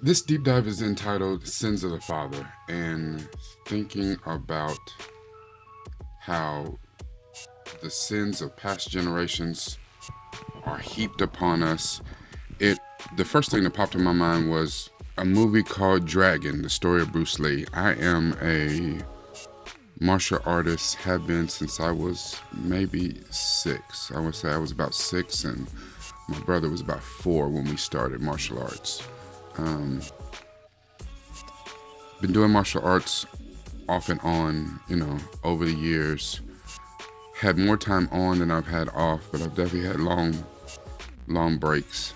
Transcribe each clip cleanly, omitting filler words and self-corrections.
This deep dive is entitled Sins of the Father, and thinking about how the sins of past generations are heaped upon us. It the first thing that popped in my mind was a movie called Dragon, the story of Bruce Lee. I am a martial artist, have been since I was maybe 6. I would say I was about 6, and my brother was about 4 when we started martial arts. Um, been doing martial arts off and on, over the years. Had more time on than I've had off, but I've definitely had long breaks,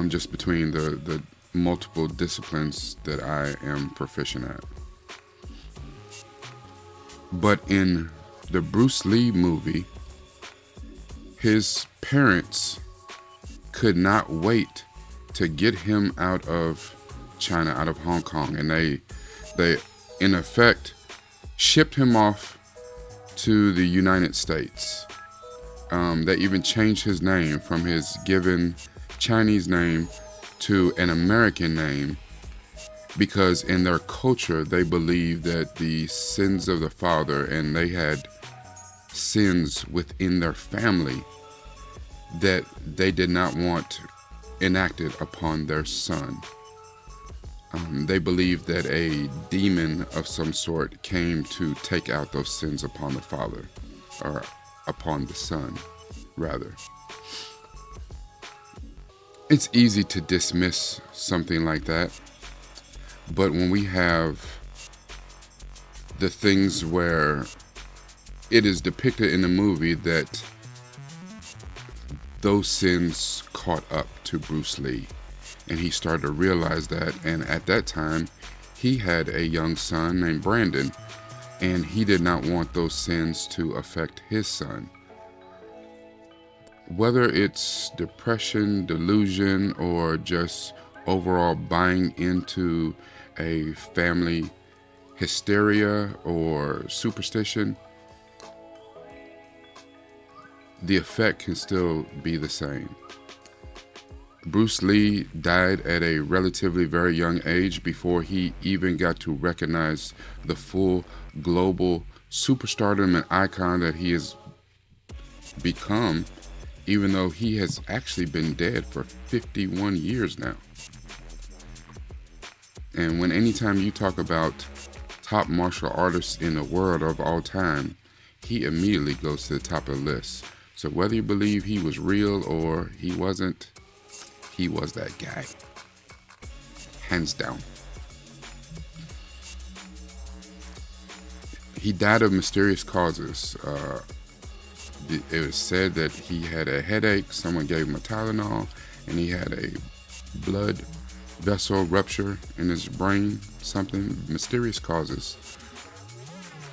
just between the multiple disciplines that I am proficient at. But in the Bruce Lee movie, his parents could not wait to get him out of China, out of Hong Kong, and they in effect shipped him off to the United States. They even changed his name from his given Chinese name to an American name, because in their culture they believed that the sins of the father, and they had sins within their family that they did not want enacted upon their son. They believed that a demon of some sort came to take out those sins upon the father, or upon the son, rather. It's easy to dismiss something like that, but when we have the things where it is depicted in the movie that those sins caught up to Bruce Lee, and he started to realize that, and at that time he had a young son named Brandon, and he did not want those sins to affect his son. Whether it's depression, delusion, or just overall buying into a family hysteria or superstition, the effect can still be the same. Bruce Lee died at a relatively very young age, before he even got to recognize the full global superstardom and icon that he has become, even though he has actually been dead for 51 years now. And anytime you talk about top martial artists in the world of all time, he immediately goes to the top of the list. So whether you believe he was real or he wasn't, he was that guy. Hands down. He died of mysterious causes. It was said that he had a headache, someone gave him a Tylenol, and he had a blood vessel rupture in his brain, something, mysterious causes.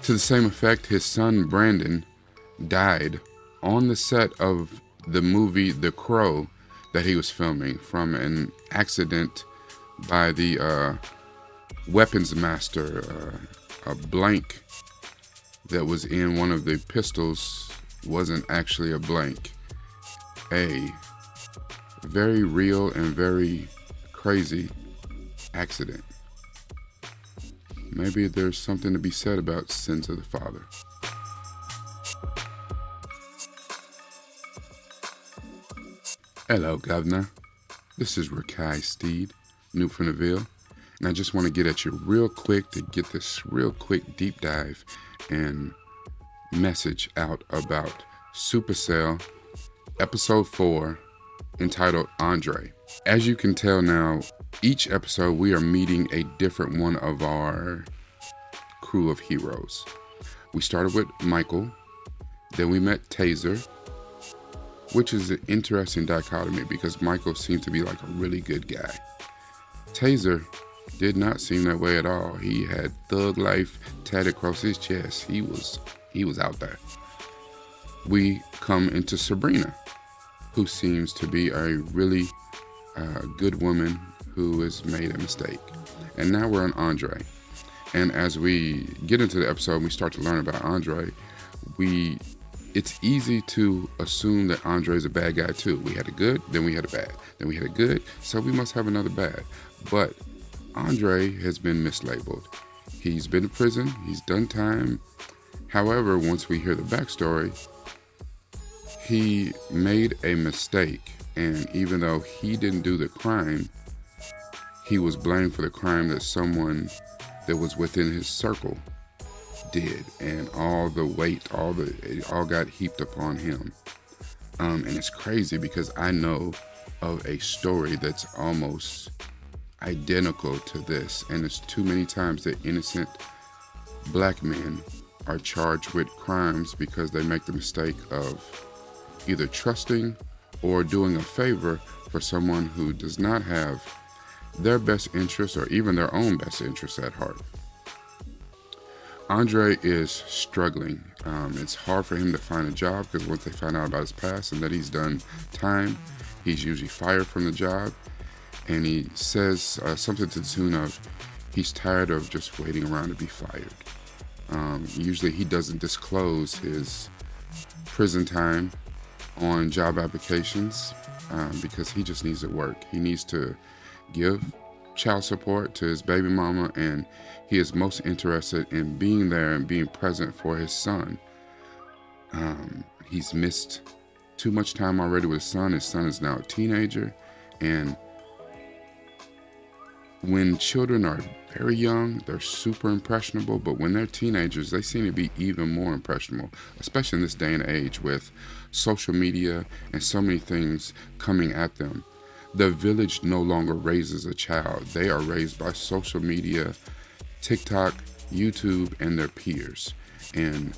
To the same effect, his son Brandon died on the set of the movie The Crow that he was filming, from an accident by the weapons master. A blank that was in one of the pistols wasn't actually a blank. A very real and very crazy accident. Maybe there's something to be said about sins of the father. Hello, Governor. This is Rekkai Steed, nupefromdaville, and I just want to get at you real quick to get this real quick deep dive and message out about Supacell, episode 4, entitled Andre. As you can tell now, each episode we are meeting a different one of our crew of heroes. We started with Michael, then we met Taser, which is an interesting dichotomy because Michael seemed to be like a really good guy. Taser did not seem that way at all. He had thug life tatted across his chest. He was out there. We come into Sabrina, who seems to be a really good woman who has made a mistake. And now we're on Andre. And as we get into the episode and we start to learn about Andre, it's easy to assume that Andre's a bad guy too. We had a good, then we had a bad, then we had a good, so we must have another bad. But Andre has been mislabeled. He's been to prison, he's done time. However, once we hear the backstory, he made a mistake, and even though he didn't do the crime, he was blamed for the crime that someone that was within his circle did, and all the weight, it all got heaped upon him. And it's crazy because I know of a story that's almost identical to this, and it's too many times that innocent black men are charged with crimes because they make the mistake of either trusting or doing a favor for someone who does not have their best interests or even their own best interests at heart. Andre is struggling. It's hard for him to find a job because once they find out about his past and that he's done time, he's usually fired from the job. And he says something to the tune of, he's tired of just waiting around to be fired. Usually he doesn't disclose his prison time on job applications because he just needs to work. He needs to give child support to his baby mama, and he is most interested in being there and being present for his son. He's missed too much time already with his son. His son is now a teenager, and when children are very young, they're super impressionable, but when they're teenagers, they seem to be even more impressionable, especially in this day and age with social media and so many things coming at them. The village no longer raises a child. They are raised by social media, TikTok, YouTube, and their peers. And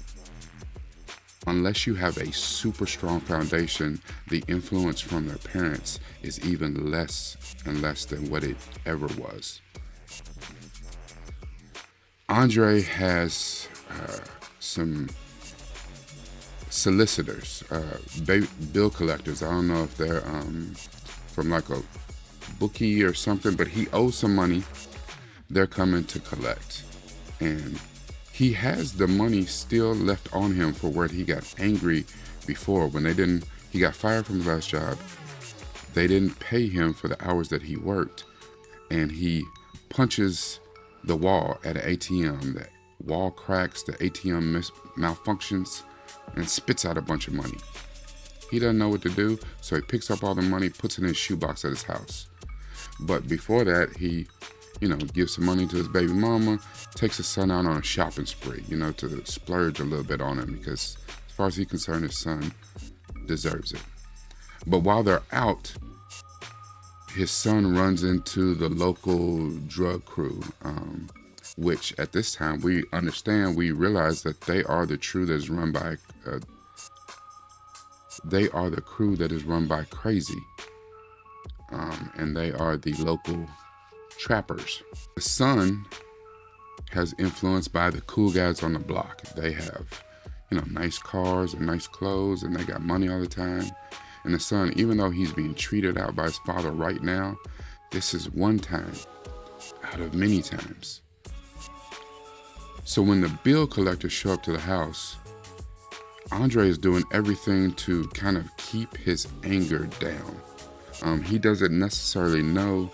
unless you have a super strong foundation, the influence from their parents is even less and less than what it ever was. Andre has some solicitors, bill collectors. I don't know if they're from like a bookie or something, but he owes some money. They're coming to collect. And he has the money still left on him for where he got angry before when he got fired from his last job. They didn't pay him for the hours that he worked, and he punches the wall at an ATM. The wall cracks, the ATM malfunctions, and spits out a bunch of money. He doesn't know what to do, so he picks up all the money, puts it in his shoebox at his house. But before that, he gives some money to his baby mama, takes his son out on a shopping spree, to splurge a little bit on him, because as far as he's concerned, his son deserves it. But while they're out, his son runs into the local drug crew, which at this time we realize that they are the crew that is run by Crazy, and they are the local trappers. The son has influenced by the cool guys on the block. They have, nice cars and nice clothes, and they got money all the time. And the son, even though he's being treated out by his father right now, this is one time out of many times. So when the bill collectors show up to the house, Andre is doing everything to kind of keep his anger down. He doesn't necessarily know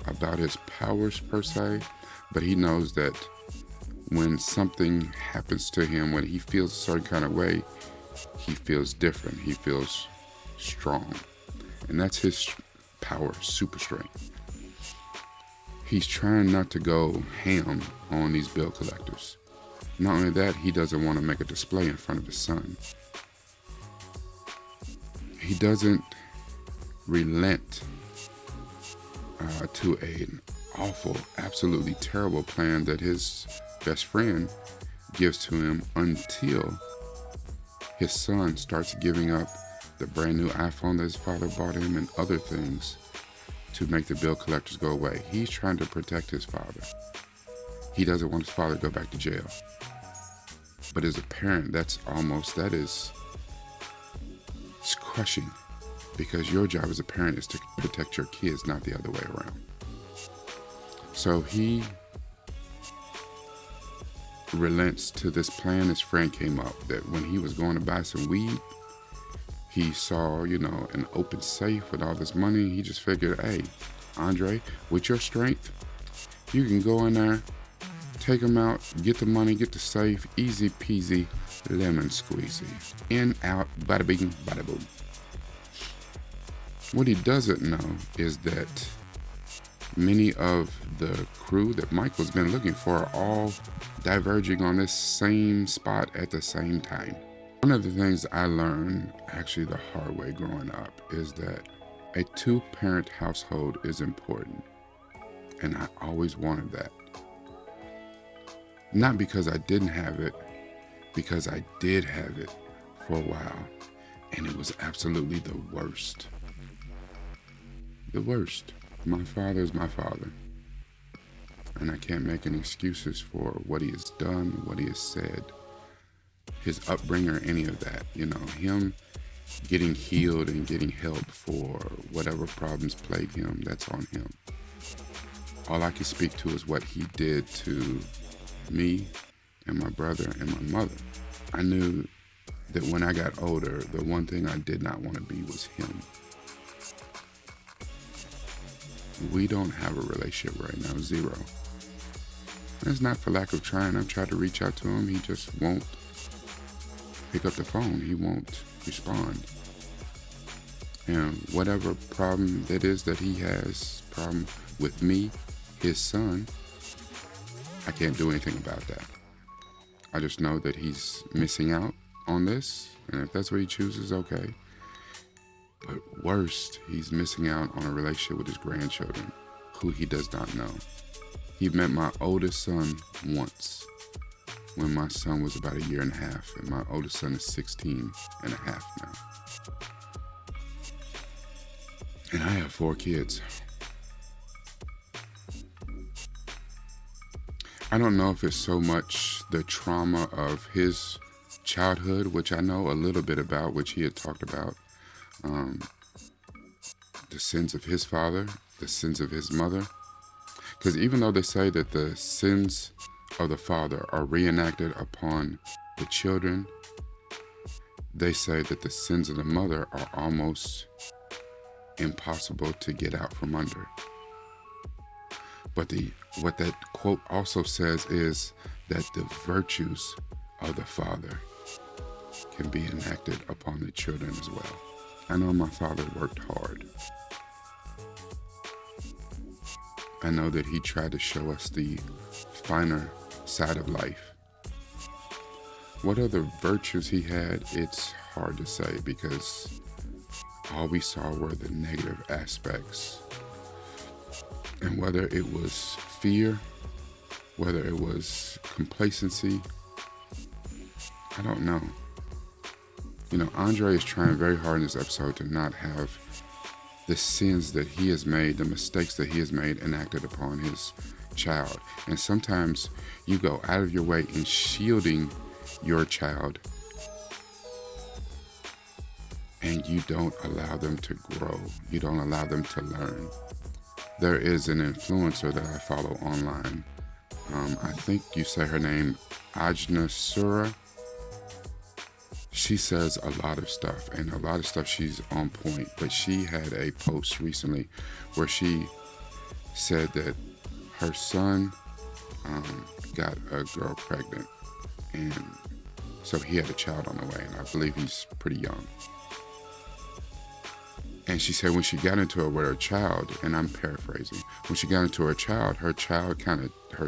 about his powers per se, but he knows that when something happens to him, when he feels a certain kind of way, he feels different. He feels strong. And that's his power, super strength. He's trying not to go ham on these bill collectors. Not only that, he doesn't want to make a display in front of his son. He doesn't relent to an awful, absolutely terrible plan that his best friend gives to him until his son starts giving up the brand new iPhone that his father bought him and other things to make the bill collectors go away. He's trying to protect his father. He doesn't want his father to go back to jail. But as a parent, it's crushing, because your job as a parent is to protect your kids, not the other way around. So he relents to this plan his friend came up, that when he was going to buy some weed, he saw, an open safe with all this money. He just figured, hey, Andre, with your strength, you can go in there, take them out, get the money, get the safe, easy peasy, lemon squeezy. In, out, bada bing, bada boom. What he doesn't know is that many of the crew that Michael's been looking for are all diverging on this same spot at the same time. One of the things I learned, actually the hard way growing up, is that a two-parent household is important. And I always wanted that. Not because I didn't have it, because I did have it for a while. And it was absolutely the worst. The worst. My father is my father. And I can't make any excuses for what he has done, what he has said, his upbringing, or any of that. Him getting healed and getting help for whatever problems plague him, that's on him. All I can speak to is what he did to me and my brother and my mother. I knew that when I got older, the one thing I did not want to be was him. We don't have a relationship right now, zero. And it's not for lack of trying. I've tried to reach out to him. He just won't pick up the phone. He won't respond. And whatever problem that is that he has, problem with me, his son, I can't do anything about that. I just know that he's missing out on this, and if that's what he chooses, okay. But worst, he's missing out on a relationship with his grandchildren, who he does not know. He met my oldest son once, when my son was about 1.5 years, and my oldest son is 16 and a half now. And I have 4 kids. I don't know if it's so much the trauma of his childhood, which I know a little bit about, which he had talked about. The sins of his father, the sins of his mother. Because even though they say that the sins of the father are reenacted upon the children, they say that the sins of the mother are almost impossible to get out from under. But what that quote also says is that the virtues of the father can be enacted upon the children as well. I know my father worked hard. I know that he tried to show us the finer side of life. What other virtues he had, it's hard to say, because all we saw were the negative aspects. And whether it was fear, whether it was complacency, I don't know. Andre is trying very hard in this episode to not have the sins that he has made, the mistakes that he has made enacted upon his child. And sometimes you go out of your way in shielding your child, and you don't allow them to grow. You don't allow them to learn. There is an influencer that I follow online. I think you say her name, Ajna Sura. She says a lot of stuff, and a lot of stuff she's on point. But she had a post recently where she said that her son got a girl pregnant, and so he had a child on the way, and I believe he's pretty young. And she said when she got into it with her child, and I'm paraphrasing, when she got into her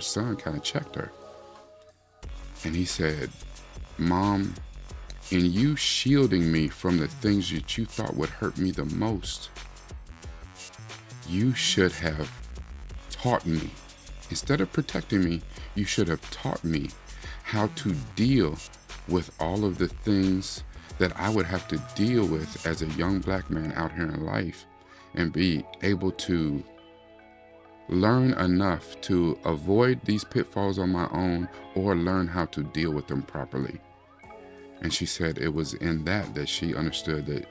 son kind of checked her. And he said, "Mom, in you shielding me from the things that you thought would hurt me the most, you should have taught me. Instead of protecting me, you should have taught me how to deal with all of the things that I would have to deal with as a young black man out here in life, and be able to learn enough to avoid these pitfalls on my own, or learn how to deal with them properly." And she said it was in that she understood that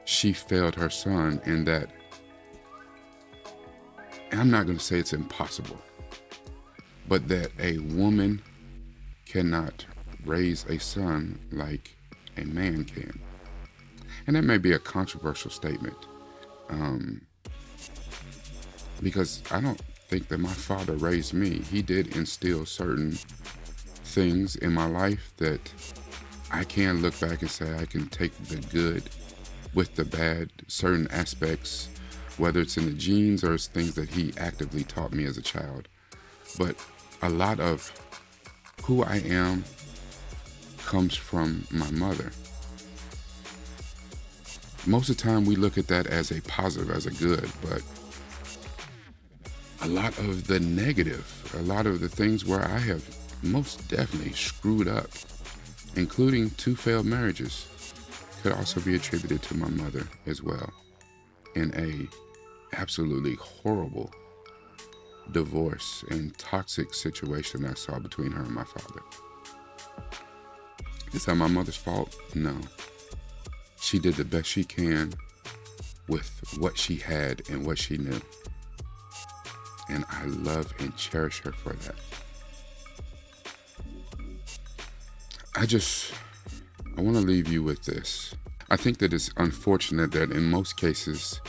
she failed her son, and that, and I'm not going to say it's impossible, but that a woman cannot raise a son like a man can. And that may be a controversial statement, because I don't think that my father raised me. He did instill certain things in my life that I can look back and say I can take the good with the bad, certain aspects, whether it's in the genes or it's things that he actively taught me as a child. But a lot of who I am comes from my mother. Most of the time we look at that as a positive, as a good, but a lot of the negative, a lot of the things where I have most definitely screwed up, including 2 failed marriages, could also be attributed to my mother as well, in a absolutely horrible divorce and toxic situation I saw between her and my father. Is that my mother's fault? No. She did the best she can with what she had and what she knew. And I love and cherish her for that. I want to leave you with this. I think that it's unfortunate that in most cases,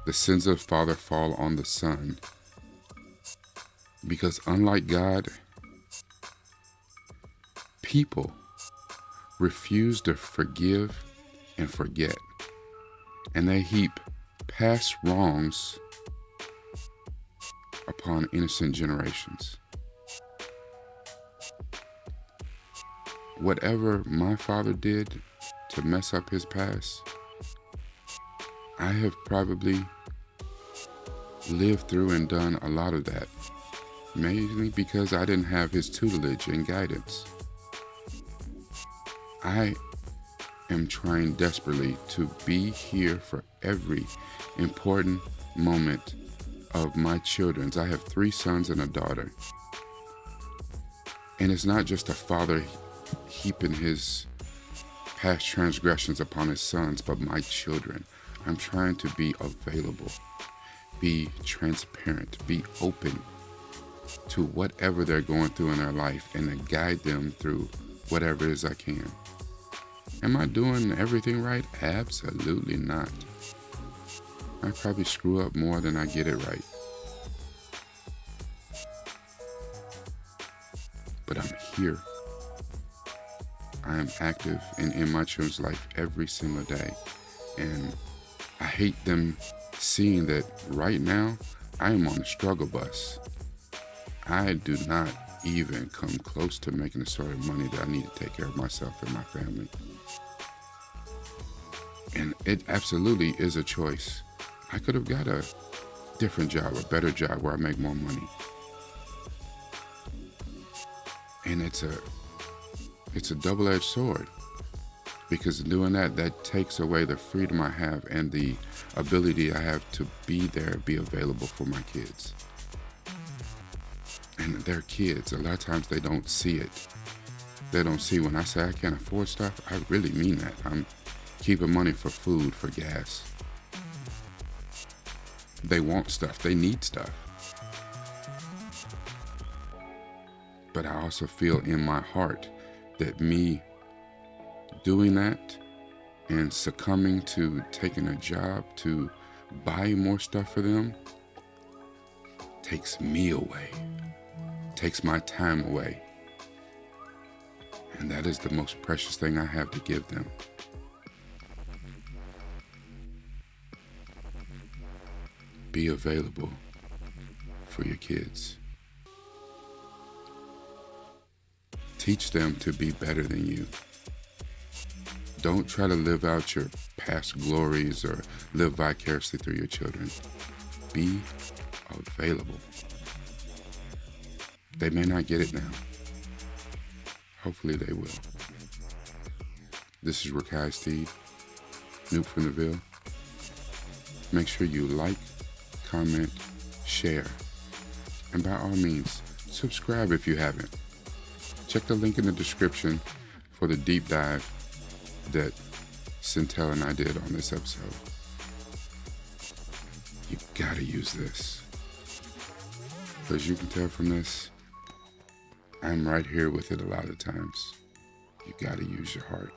the sins of the father fall on the son. Because unlike God, people refuse to forgive and forget. And they heap past wrongs upon innocent generations. Whatever my father did to mess up his past, I have probably lived through and done a lot of that, mainly because I didn't have his tutelage and guidance. I am trying desperately to be here for every important moment of my children's. I have 3 sons and a daughter. And it's not just a father heaping his past transgressions upon his sons, but my children. I'm trying to be available, be transparent, be open to whatever they're going through in their life and to guide them through whatever it is I can. Am I doing everything right? Absolutely not. I probably screw up more than I get it right. But I'm here. I am active and in my children's life every single day. And I hate them seeing that right now I am on the struggle bus. I do not even come close to making the sort of money that I need to take care of myself and my family. And it absolutely is a choice. I could have got a different job, a better job where I make more money. And it's a double-edged sword, because doing that takes away the freedom I have and the ability I have to be there, be available for my kids. And they're kids. A lot of times they don't see it. They don't see when I say I can't afford stuff, I really mean that. I'm keeping money for food, for gas. They want stuff. They need stuff. But I also feel in my heart that me doing that and succumbing to taking a job to buy more stuff for them takes me away, takes my time away. And that is the most precious thing I have to give them. Be available for your kids. Teach them to be better than you. Don't try to live out your past glories or live vicariously through your children. Be available. They may not get it now. Hopefully they will. This is Rekkai Steed, nupefromdaville. Make sure you like, comment, share, and by all means, subscribe if you haven't. Check the link in the description for the deep dive that Syntell and I did on this episode. You gotta use this. As you can tell from this, I'm right here with it a lot of times. You gotta use your heart.